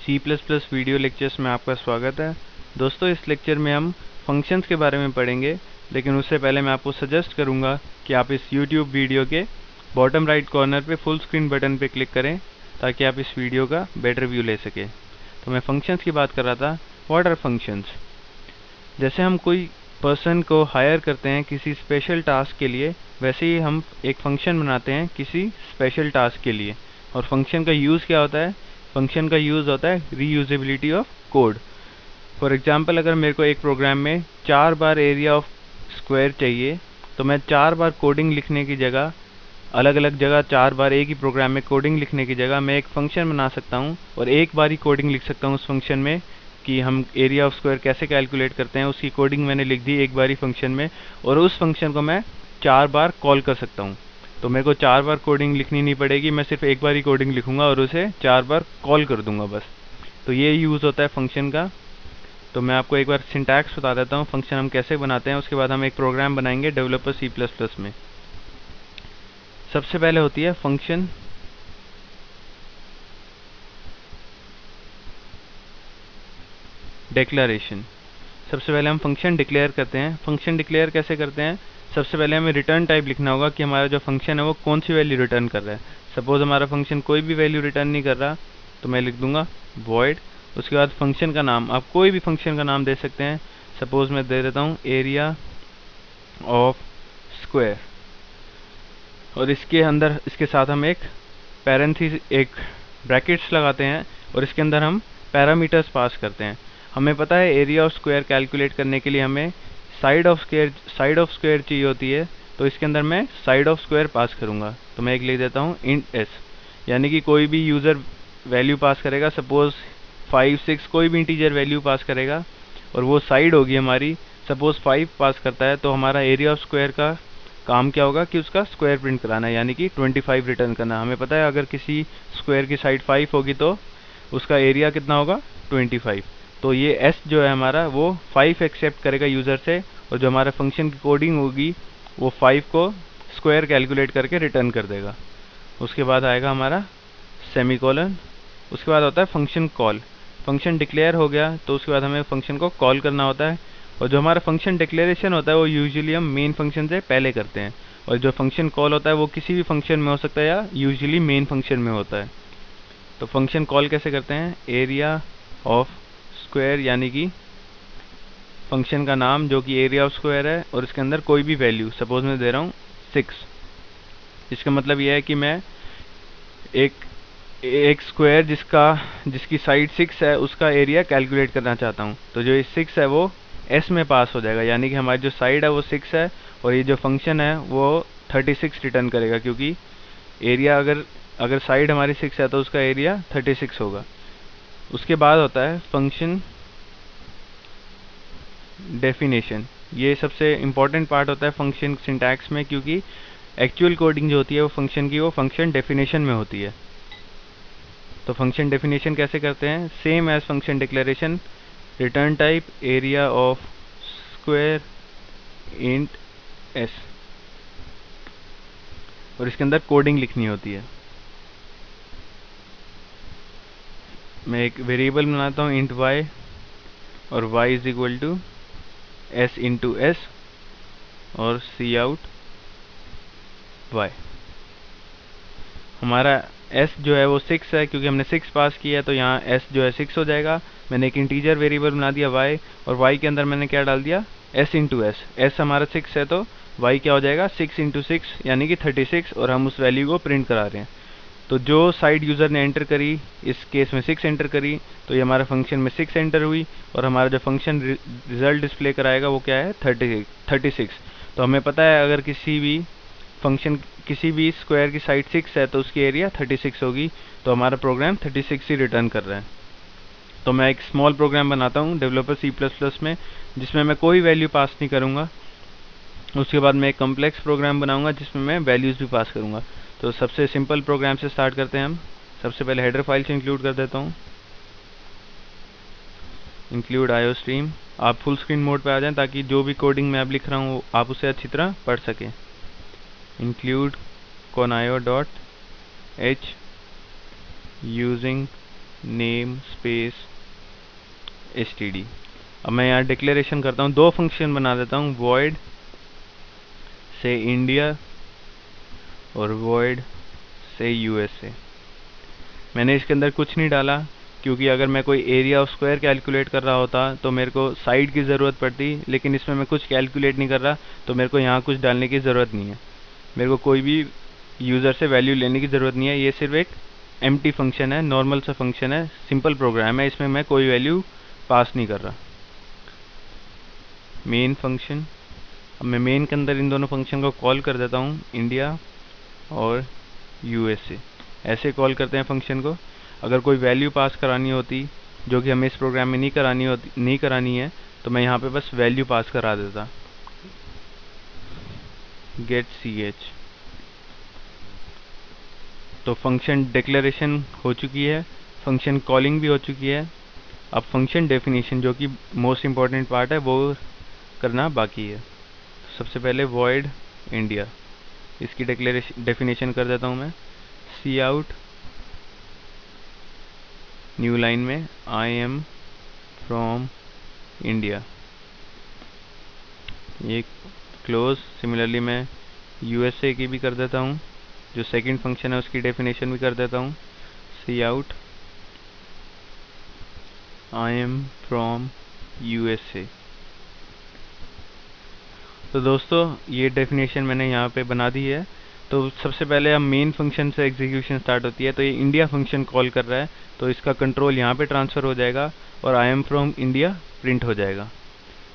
C++ video lectures में आपका स्वागत है। दोस्तों, इस लेक्चर में हम फंक्शंस के बारे में पढ़ेंगे, लेकिन उससे पहले मैं आपको सजेस्ट करूंगा कि आप इस YouTube वीडियो के बॉटम राइट कॉर्नर पे फुल स्क्रीन बटन पे क्लिक करें ताकि आप इस वीडियो का बेटर व्यू ले सकें। तो मैं फंक्शंस की बात कर रहा था। What are functions? जैसे हम कोई पर्सन को हायर करते हैं किसी स्पेशल टास्क के लिए, वैसे ही हम एक फंक्शन बनाते हैं किसी स्पेशल टास्क के लिए। और फंक्शन का यूज़ क्या होता है? फंक्शन का यूज़ होता है reusability of code. For example, अगर मेरे को एक प्रोग्राम में 4 बार एरिया ऑफ स्क्वायर चाहिए, तो मैं 4 बार कोडिंग लिखने की जगह, अलग अलग जगह 4 बार एक ही प्रोग्राम में कोडिंग लिखने की जगह मैं एक फंक्शन बना सकता हूँ और एक बार ही कोडिंग लिख सकता हूँ उस फंक्शन में कि हम एरिया ऑफ स्क्वायर कैसे कैलकुलेट करते हैं। उसकी कोडिंग मैंने लिख दी एक बार ही फंक्शन में, और उस फंक्शन को मैं 4 बार कॉल कर सकता हूँ। तो मेरे को 4 बार कोडिंग लिखनी नहीं पड़ेगी, मैं सिर्फ एक बार ही कोडिंग लिखूंगा और उसे 4 बार कॉल कर दूंगा बस। तो ये यूज़ होता है फंक्शन का। तो मैं आपको एक बार सिंटैक्स बता देता हूँ फंक्शन हम कैसे बनाते हैं, उसके बाद हम एक प्रोग्राम बनाएंगे डेवलपर C++ में। सबसे पहले होती है फंक्शन डिक्लेरेशन। सबसे पहले हम फंक्शन डिक्लेयर करते हैं। फंक्शन डिक्लेयर कैसे करते हैं? सबसे पहले हमें रिटर्न टाइप लिखना होगा कि हमारा जो फंक्शन है वो कौन सी वैल्यू रिटर्न कर रहा है। सपोज हमारा फंक्शन कोई भी वैल्यू रिटर्न नहीं कर रहा, तो मैं लिख दूंगा वॉइड। उसके बाद फंक्शन का नाम, आप कोई भी फंक्शन का नाम दे सकते हैं। सपोज मैं दे देता हूँ एरिया ऑफ स्क्वायर, और इसके अंदर इसके साथ हम एक पैरेंथेसिस, एक ब्रैकेट्स लगाते हैं, और इसके अंदर हम पैरामीटर्स पास करते हैं। हमें पता है एरिया ऑफ स्क्वायर कैलकुलेट करने के लिए हमें साइड ऑफ स्क्वायर चाहिए होती है, तो इसके अंदर मैं साइड ऑफ स्क्वायर पास करूंगा। तो मैं एक लिख देता हूँ इंट एस, यानी कि कोई भी यूज़र वैल्यू पास करेगा, सपोज 5, 6 कोई भी इंटीजर वैल्यू पास करेगा, और वो साइड होगी हमारी। सपोज 5 पास करता है, तो हमारा एरिया ऑफ स्क्वायर का काम क्या होगा कि उसका स्क्वायर प्रिंट कराना है, यानी कि 25 रिटर्न करना। हमें पता है अगर किसी स्क्वायर की साइड 5 होगी तो उसका एरिया कितना होगा? 25। तो ये एस जो है हमारा वो 5 एक्सेप्ट करेगा यूज़र से, और जो हमारा फंक्शन की कोडिंग होगी वो 5 को स्क्वायर कैलकुलेट करके रिटर्न कर देगा। उसके बाद आएगा हमारा सेमीकोलन। उसके बाद होता है फंक्शन कॉल। फंक्शन डिक्लेयर हो गया तो उसके बाद हमें फंक्शन को कॉल करना होता है, और जो हमारा फंक्शन डिक्लेरेशन होता है वो यूजुअली हम मेन फंक्शन से पहले करते हैं, और जो फंक्शन कॉल होता है वो किसी भी फंक्शन में हो सकता है या यूजुअली मेन फंक्शन में होता है। तो फंक्शन कॉल कैसे करते हैं? एरिया ऑफ स्क्वायर, यानी कि फंक्शन का नाम जो कि एरिया ऑफ स्क्वायर है, और इसके अंदर कोई भी वैल्यू, सपोज मैं दे रहा हूँ 6। इसका मतलब यह है कि मैं एक स्क्वायर जिसकी साइड 6 है उसका एरिया कैलकुलेट करना चाहता हूँ। तो जो ये 6 है वो एस में पास हो जाएगा, यानी कि हमारी जो साइड है वो 6 है, और ये जो फंक्शन है वो 36 रिटर्न करेगा, क्योंकि एरिया अगर साइड हमारी 6 है तो उसका एरिया 36 होगा। उसके बाद होता है फंक्शन डेफिनेशन। ये सबसे इम्पॉर्टेंट पार्ट होता है फंक्शन सिंटैक्स में, क्योंकि एक्चुअल कोडिंग जो होती है वो फंक्शन की वो फंक्शन डेफिनेशन में होती है। तो फंक्शन डेफिनेशन कैसे करते हैं? Same as function declaration, return type area of square int S, और इसके अंदर कोडिंग लिखनी होती है। मैं एक वेरिएबल बनाता हूँ इंट y, और y is equal to s into S, और सी आउट y। हमारा s जो है वो 6 है, क्योंकि हमने 6 पास किया है, तो यहाँ s जो है 6 हो जाएगा। मैंने एक इंटीजर वेरिएबल बना दिया y, और y के अंदर मैंने क्या डाल दिया? s into S. s हमारा 6 है तो y क्या हो जाएगा? 6 इंटू 6, यानी कि 36, और हम उस वैल्यू को प्रिंट करा रहे हैं। तो जो साइड यूज़र ने एंटर करी, इस केस में 6 एंटर करी, तो ये हमारा फंक्शन में 6 एंटर हुई, और हमारा जो फंक्शन रिजल्ट डिस्प्ले कराएगा वो क्या है? 36। तो हमें पता है अगर किसी भी स्क्वायर की साइड 6 है तो उसकी एरिया 36 होगी, तो हमारा प्रोग्राम 36 ही रिटर्न कर रहा है। तो मैं एक स्मॉल प्रोग्राम बनाता हूँ डेवलपर C++ में, जिसमें मैं कोई वैल्यू पास नहीं करूँगा। उसके बाद मैं एक कम्प्लेक्स प्रोग्राम बनाऊँगा जिसमें मैं वैल्यूज़ भी पास करूँगा। तो सबसे सिंपल प्रोग्राम से स्टार्ट करते हैं हम। सबसे पहले हेडर फाइल से इंक्लूड कर देता हूँ, इंक्लूड आईओ स्ट्रीम। आप फुल स्क्रीन मोड पे आ जाएं ताकि जो भी कोडिंग मैं अब लिख रहा हूँ आप उसे अच्छी तरह पढ़ सकें। Include conio.h using name space std। अब मैं यहाँ डिक्लेरेशन करता हूँ, दो फंक्शन बना देता हूँ, void से इंडिया और void से USA। मैंने इसके अंदर कुछ नहीं डाला क्योंकि अगर मैं कोई एरिया ऑफ स्क्वायर कैलकुलेट कर रहा होता तो मेरे को साइड की ज़रूरत पड़ती, लेकिन इसमें मैं कुछ कैलकुलेट नहीं कर रहा तो मेरे को यहाँ कुछ डालने की ज़रूरत नहीं है। मेरे को कोई भी यूज़र से वैल्यू लेने की ज़रूरत नहीं है। ये सिर्फ एक एम्प्टी फंक्शन है, नॉर्मल सा फंक्शन है, सिंपल प्रोग्राम है, इसमें मैं कोई वैल्यू पास नहीं कर रहा। मेन फंक्शन, अब मैं मेन के अंदर इन दोनों फंक्शन को कॉल कर देता हूँ, इंडिया और USA ऐसे कॉल करते हैं फंक्शन को। अगर कोई वैल्यू पास करानी होती जो कि हमें इस प्रोग्राम में नहीं करानी है तो मैं यहाँ पे बस वैल्यू पास करा देता, गेट ch। तो फंक्शन डिक्लेरेशन हो चुकी है, फंक्शन कॉलिंग भी हो चुकी है। अब फंक्शन डेफिनेशन जो कि मोस्ट इम्पॉर्टेंट पार्ट है वो करना बाकी है। सबसे पहले void इंडिया, इसकी डेफिनेशन कर देता हूँ मैं, सी आउट न्यू लाइन में आई एम फ्रॉम इंडिया, ये क्लोज। सिमिलरली मैं USA की भी कर देता हूँ, जो सेकंड फंक्शन है उसकी डेफिनेशन भी कर देता हूँ, see out I am from USA। तो दोस्तों ये डेफिनेशन मैंने यहाँ पे बना दी है। तो सबसे पहले हम मेन फंक्शन से एग्जीक्यूशन स्टार्ट होती है, तो ये इंडिया फंक्शन कॉल कर रहा है तो इसका कंट्रोल यहाँ पे ट्रांसफ़र हो जाएगा और आई एम फ्रॉम इंडिया प्रिंट हो जाएगा।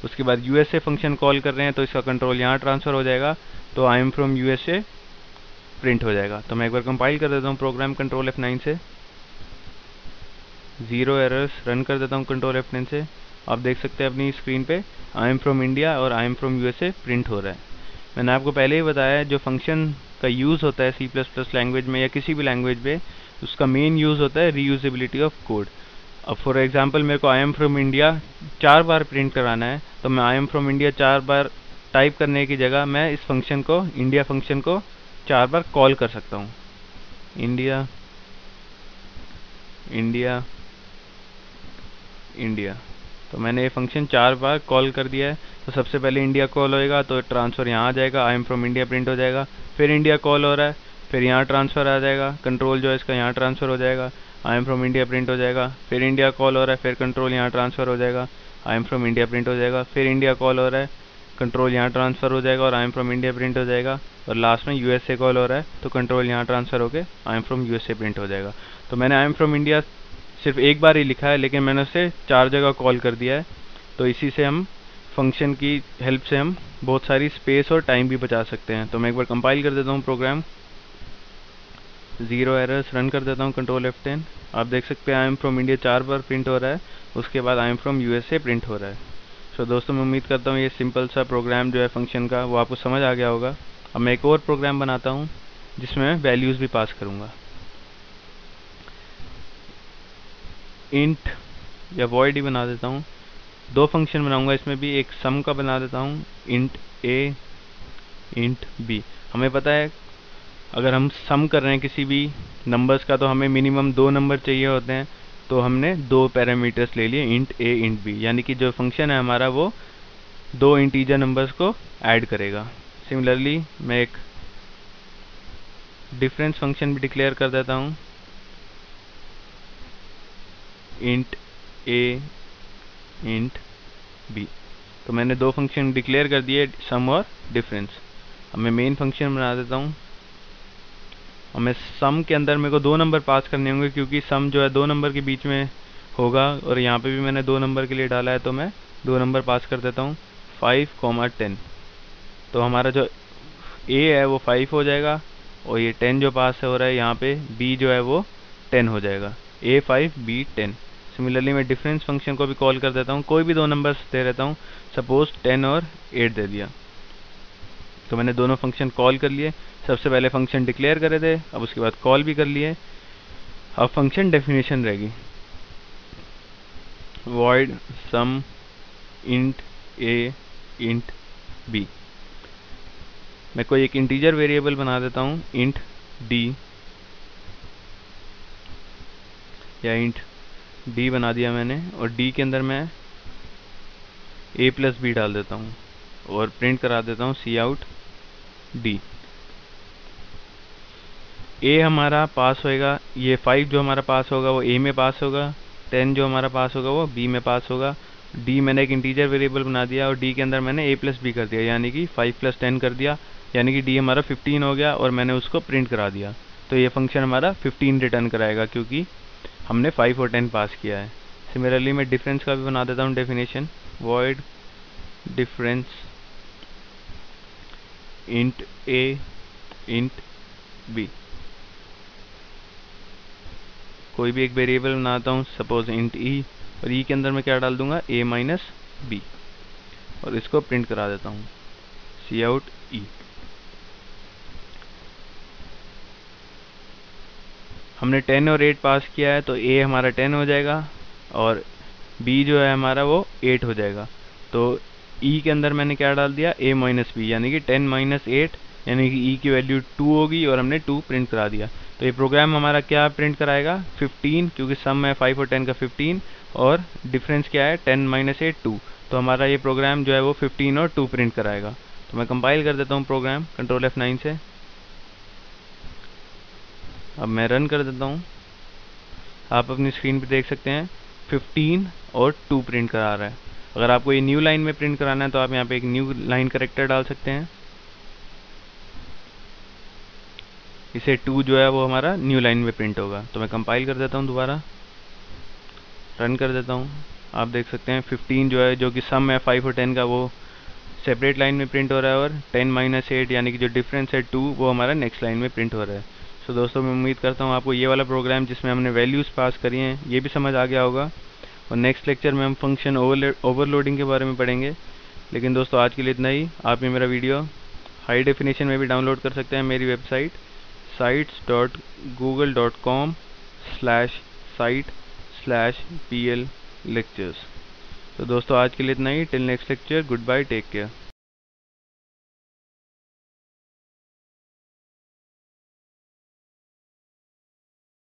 उसके बाद USA फंक्शन कॉल कर रहे हैं तो इसका कंट्रोल यहाँ ट्रांसफ़र हो जाएगा, तो आई एम फ्रॉम USA प्रिंट हो जाएगा। तो मैं एक बार कंपाइल कर देता हूँ प्रोग्राम कंट्रोल F9 से, 0 एरर्स, रन कर देता हूँ कंट्रोल F9 से। आप देख सकते हैं अपनी स्क्रीन पे आई एम फ्रॉम इंडिया और आई एम फ्रॉम USA प्रिंट हो रहा है। मैंने आपको पहले ही बताया है जो फंक्शन का यूज़ होता है C++ लैंग्वेज में या किसी भी लैंग्वेज में, उसका मेन यूज़ होता है रीयूजेबिलिटी ऑफ कोड। अब फॉर एग्जांपल मेरे को आई am from India 4 bar print कराना है तो मैं आई am from India 4 bar type करने की जगह मैं इस फंक्शन को, इंडिया फंक्शन को 4 बार कॉल कर सकता हूँ, इंडिया इंडिया इंडिया। तो मैंने ये फंक्शन 4 बार कॉल कर दिया है। तो सबसे पहले इंडिया कॉल होएगा तो ट्रांसफ़र यहाँ आ जाएगा, आई एम फ्रॉम इंडिया प्रिंट हो जाएगा। फिर इंडिया कॉल हो रहा है, फिर यहाँ ट्रांसफ़र आ जाएगा, कंट्रोल जो है इसका यहाँ ट्रांसफ़र हो जाएगा, आई एम फ्रॉम इंडिया प्रिंट हो जाएगा। फिर इंडिया कॉल हो रहा है, फिर कंट्रोल यहाँ ट्रांसफ़र हो जाएगा, आई एम फ्रॉम इंडिया प्रिंट हो जाएगा। फिर इंडिया कॉल हो रहा है, कंट्रोल यहाँ ट्रांसफ़र हो जाएगा और आई एम फ्रॉम इंडिया प्रिंट हो जाएगा। और लास्ट में USA कॉल हो रहा है तो कंट्रोल यहाँ ट्रांसफ़र होकर आई एम फ्रॉम USA प्रिंट हो जाएगा। तो मैंने आई एम फ्रॉम इंडिया सिर्फ एक बार ही लिखा है लेकिन मैंने उसे 4 जगह कॉल कर दिया है। तो इसी से हम फंक्शन की हेल्प से हम बहुत सारी स्पेस और टाइम भी बचा सकते हैं। तो मैं एक बार कंपाइल कर देता हूँ प्रोग्राम, 0 एरर्स, रन कर देता हूँ कंट्रोल F10। आप देख सकते हैं आई am from India 4 bar print हो रहा है, उसके बाद आई एम फ्रॉम USA प्रिंट हो रहा है। तो दोस्तों मैं उम्मीद करता हूँ ये सिंपल सा प्रोग्राम जो है फंक्शन का वो आपको समझ आ गया होगा। अब मैं एक और प्रोग्राम बनाता हूँ जिसमें मैं वैल्यूज़ भी पास करूँगा। इंट या void ही बना देता हूँ, 2 फंक्शन बनाऊंगा इसमें भी, एक सम का बना देता हूँ, इंट a इंट b। हमें पता है अगर हम सम कर रहे हैं किसी भी नंबर्स का तो हमें मिनिमम 2 नंबर चाहिए होते हैं, तो हमने 2 पैरामीटर्स ले लिए, इंट a इंट b, यानी कि जो फंक्शन है हमारा वो 2 इंटीजर नंबर्स को ऐड करेगा। सिमिलरली मैं एक डिफरेंस फंक्शन भी डिक्लेयर कर देता हूँ, इंट a इंट b। तो मैंने 2 फंक्शन डिक्लेयर कर दिए, सम और डिफरेंस। अब मैं मेन फंक्शन बना देता हूँ और मैं सम के अंदर मेरे को 2 नंबर पास करने होंगे क्योंकि सम जो है 2 नंबर के बीच में होगा और यहाँ पे भी मैंने 2 नंबर के लिए डाला है तो मैं 2 नंबर पास कर देता हूँ, 5, 10। तो हमारा जो a है वो 5 हो जाएगा और ये 10 जो पास हो रहा है यहाँ पे b जो है वो 10 हो जाएगा, a 5 b 10। सिमिलरली मैं डिफरेंस फंक्शन को भी कॉल कर देता हूँ, कोई भी 2 नंबर्स दे देता हूँ, सपोज 10 और 8 दे दिया। तो मैंने दोनों फंक्शन कॉल कर लिए, सबसे पहले फंक्शन डिक्लेयर करे थे, अब उसके बाद कॉल भी कर लिए। अब फंक्शन डेफिनेशन रहेगी, void sum int a int b। मैं कोई एक इंटीजर वेरिएबल बना देता हूँ, int d या int डी बना दिया मैंने, और डी के अंदर मैं ए प्लस बी डाल देता हूँ और प्रिंट करा देता हूँ सी आउट डी। ए हमारा पास होएगा, ये 5 जो हमारा पास होगा वो ए में पास होगा, 10 जो हमारा पास होगा वो बी में पास होगा। डी मैंने एक इंटीजर वेरिएबल बना दिया और डी के अंदर मैंने ए प्लस बी कर दिया, यानी कि 5 प्लस 10 कर दिया, यानी कि डी हमारा 15 हो गया और मैंने उसको प्रिंट करा दिया। तो ये फंक्शन हमारा 15 रिटर्न कराएगा क्योंकि हमने 5 और 10 पास किया है। सिमिलरली मैं डिफरेंस का भी बना देता हूँ डेफिनेशन, वॉइड डिफरेंस इंट ए इंट बी। कोई भी एक वेरिएबल बनाता हूँ, सपोज इंट ई, और ई के अंदर मैं क्या डाल दूंगा, ए माइनस बी, और इसको प्रिंट करा देता हूँ सी आउट ई। हमने 10 और 8 पास किया है तो ए हमारा 10 हो जाएगा और बी जो है हमारा वो 8 हो जाएगा। तो ई के अंदर मैंने क्या डाल दिया, ए माइनस बी, यानी कि 10 माइनस 8, यानी कि ई की वैल्यू 2 होगी और हमने 2 प्रिंट करा दिया। तो ये प्रोग्राम हमारा क्या प्रिंट कराएगा, 15, क्योंकि सम है 5 और 10 का 15, और डिफरेंस क्या है 10 माइनस 8 2। तो हमारा ये प्रोग्राम जो है वो 15 और 2 प्रिंट कराएगा। तो मैं कंपाइल कर देता हूँ प्रोग्राम कंट्रोल F9 से। अब मैं रन कर देता हूँ। आप अपनी स्क्रीन पे देख सकते हैं 15 और 2 प्रिंट करा रहा है। अगर आपको ये न्यू लाइन में प्रिंट कराना है तो आप यहाँ पे एक न्यू लाइन करेक्टर डाल सकते हैं। इसे 2 जो है वो हमारा न्यू लाइन में प्रिंट होगा। तो मैं कंपाइल कर देता हूँ, दोबारा रन कर देता हूँ। आप देख सकते हैं 15 जो है, जो कि सम है 5 और 10 का, वो सेपरेट लाइन में प्रिंट हो रहा है, और 10 माइनस 8 यानी कि जो डिफरेंस है 2 वो हमारा नेक्स्ट लाइन में प्रिंट हो रहा है। सो दोस्तों मैं उम्मीद करता हूँ आपको ये वाला प्रोग्राम जिसमें हमने वैल्यूज़ पास करी हैं ये भी समझ आ गया होगा, और नेक्स्ट लेक्चर में हम फंक्शन ओवरलोडिंग के बारे में पढ़ेंगे। लेकिन दोस्तों आज के लिए इतना ही। आप ये मेरा वीडियो हाई डेफिनेशन में भी डाउनलोड कर सकते हैं मेरी वेबसाइट sites.google.com/site/pl lectures। तो दोस्तों आज के लिए इतना ही। Till next lecture, good bye, take care.